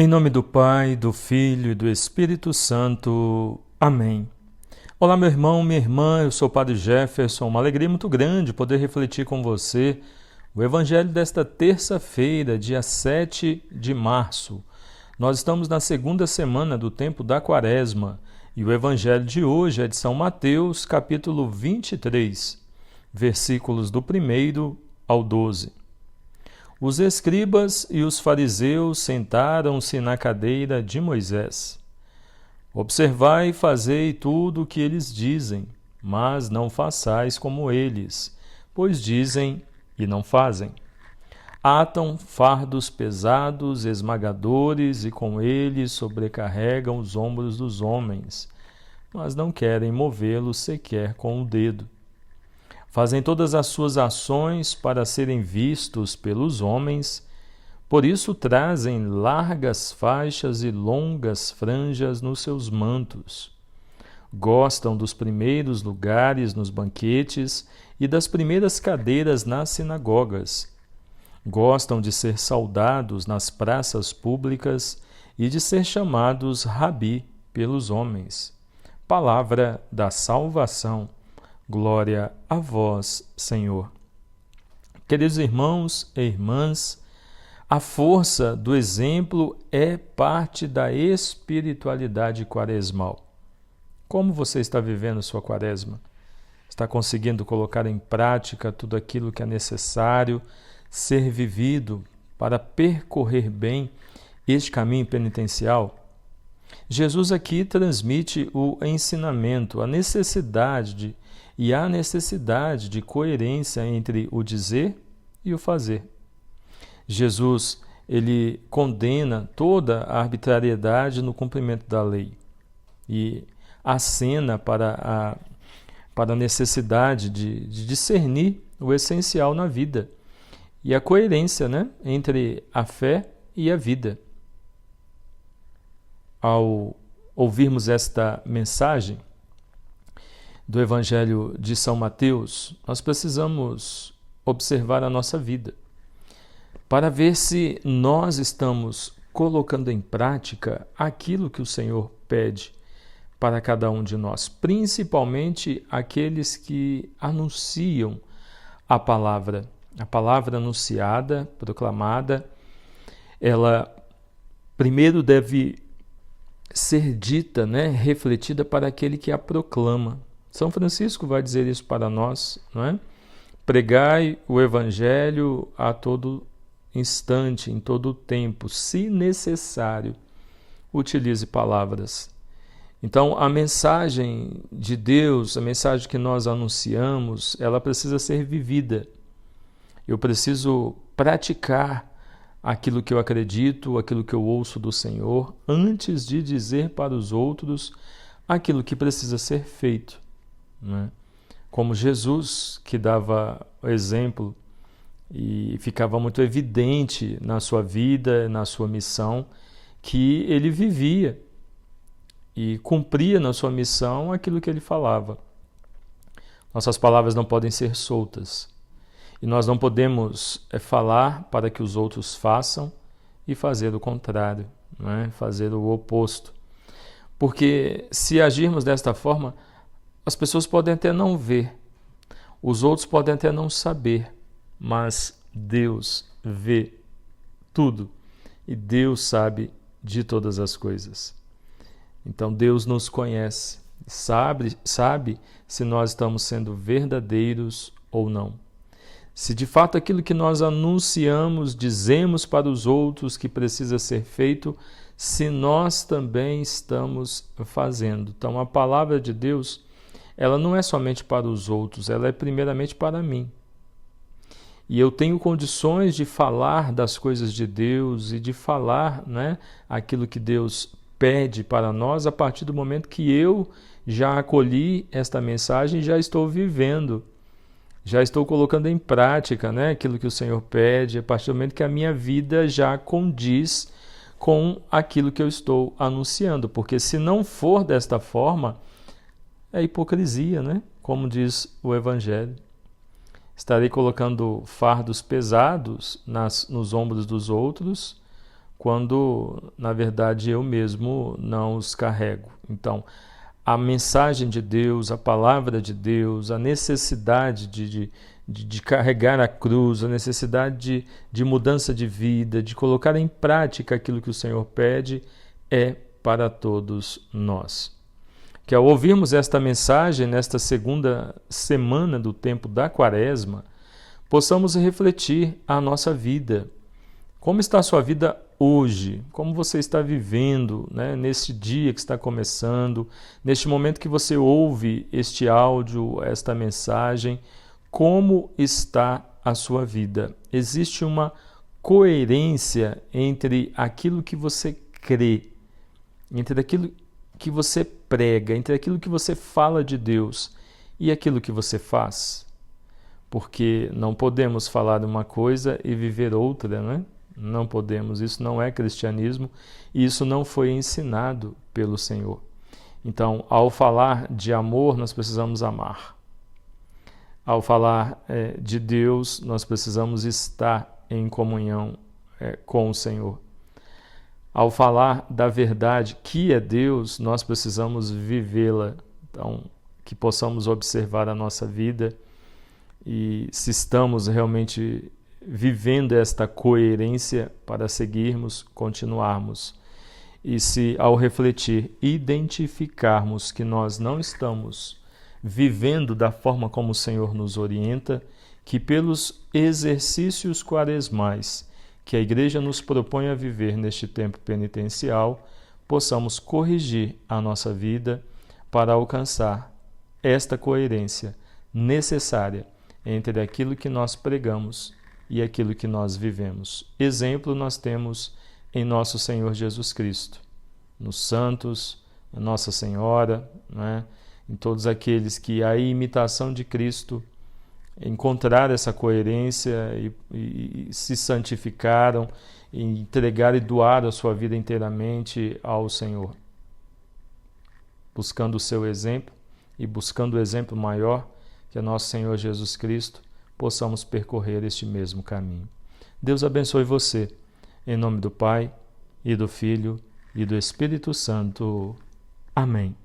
Em nome do Pai, do Filho e do Espírito Santo. Amém. Olá, meu irmão, minha irmã, eu sou o Padre Jefferson. Uma alegria muito grande poder refletir com você o Evangelho desta terça-feira, dia 7 de março. Nós estamos na segunda semana do tempo da Quaresma e o Evangelho de hoje é de São Mateus, capítulo 23, versículos do 1º ao 12. Os escribas e os fariseus sentaram-se na cadeira de Moisés. Observai e fazei tudo o que eles dizem, mas não façais como eles, pois dizem e não fazem. Atam fardos pesados, esmagadores, e com eles sobrecarregam os ombros dos homens, mas não querem movê-los sequer com o dedo. Fazem todas as suas ações para serem vistos pelos homens, por isso trazem largas faixas e longas franjas nos seus mantos. Gostam dos primeiros lugares nos banquetes e das primeiras cadeiras nas sinagogas. Gostam de ser saudados nas praças públicas e de ser chamados Rabi pelos homens. Palavra da salvação. Glória a vós, Senhor. Queridos irmãos e irmãs, a força do exemplo é parte da espiritualidade quaresmal. Como você está vivendo sua quaresma? Está conseguindo colocar em prática tudo aquilo que é necessário ser vivido para percorrer bem este caminho penitencial? Jesus aqui transmite o ensinamento, a necessidade de coerência entre o dizer e o fazer. Jesus, ele condena toda a arbitrariedade no cumprimento da lei e acena para a necessidade de discernir o essencial na vida e a coerência, entre a fé e a vida. Ao ouvirmos esta mensagem do Evangelho de São Mateus, nós precisamos observar a nossa vida para ver se nós estamos colocando em prática aquilo que o Senhor pede para cada um de nós, principalmente aqueles que anunciam a palavra anunciada, proclamada. Ela primeiro deve ser dita, refletida para aquele que a proclama. São Francisco vai dizer isso para nós, não é? Pregai o Evangelho a todo instante, em todo tempo, se necessário, utilize palavras. Então, a mensagem de Deus, a mensagem que nós anunciamos, ela precisa ser vivida. Eu preciso praticar aquilo que eu acredito, aquilo que eu ouço do Senhor, antes de dizer para os outros aquilo que precisa ser feito. Como Jesus, que dava o exemplo e ficava muito evidente na sua vida, na sua missão, que ele vivia e cumpria na sua missão aquilo que ele falava. Nossas palavras não podem ser soltas e nós não podemos falar para que os outros façam e fazer o contrário, fazer o oposto. Porque se agirmos desta forma, as pessoas podem até não ver, os outros podem até não saber, mas Deus vê tudo e Deus sabe de todas as coisas. Então Deus nos conhece, sabe se nós estamos sendo verdadeiros ou não. Se de fato aquilo que nós anunciamos, dizemos para os outros que precisa ser feito, se nós também estamos fazendo. Então a palavra de Deus, ela não é somente para os outros, ela é primeiramente para mim. E eu tenho condições de falar das coisas de Deus e de falar, aquilo que Deus pede para nós a partir do momento que eu já acolhi esta mensagem e já estou vivendo, já estou colocando em prática, aquilo que o Senhor pede, a partir do momento que a minha vida já condiz com aquilo que eu estou anunciando. Porque se não for desta forma, é hipocrisia, como diz o Evangelho. Estarei colocando fardos pesados nos ombros dos outros, quando, na verdade, eu mesmo não os carrego. Então, a mensagem de Deus, a palavra de Deus, a necessidade de carregar a cruz, a necessidade de mudança de vida, de colocar em prática aquilo que o Senhor pede, é para todos nós. Que ao ouvirmos esta mensagem, nesta segunda semana do tempo da Quaresma, possamos refletir a nossa vida. Como está a sua vida hoje? Como você está vivendo, né, nesse dia que está começando, neste momento que você ouve este áudio, esta mensagem? Como está a sua vida? Existe uma coerência entre aquilo que você crê, entre aquilo que você prega, entre aquilo que você fala de Deus e aquilo que você faz? Porque não podemos falar uma coisa e viver outra, né? Não podemos, isso não é cristianismo e isso não foi ensinado pelo Senhor. Então, ao falar de amor, nós precisamos amar. Ao falar de Deus, nós precisamos estar em comunhão com o Senhor. Ao falar da verdade, que é Deus, nós precisamos vivê-la. Então, que possamos observar a nossa vida e se estamos realmente vivendo esta coerência para seguirmos, continuarmos. E se, ao refletir, identificarmos que nós não estamos vivendo da forma como o Senhor nos orienta, que pelos exercícios quaresmais que a Igreja nos propõe a viver neste tempo penitencial, possamos corrigir a nossa vida para alcançar esta coerência necessária entre aquilo que nós pregamos e aquilo que nós vivemos. Exemplo nós temos em nosso Senhor Jesus Cristo, nos santos, na Nossa Senhora, né? Em todos aqueles que a imitação de Cristo encontraram essa coerência e se santificaram, e entregaram e doaram a sua vida inteiramente ao Senhor, buscando o seu exemplo e buscando o exemplo maior, que é nosso Senhor Jesus Cristo, possamos percorrer este mesmo caminho. Deus abençoe você, em nome do Pai, e do Filho, e do Espírito Santo. Amém.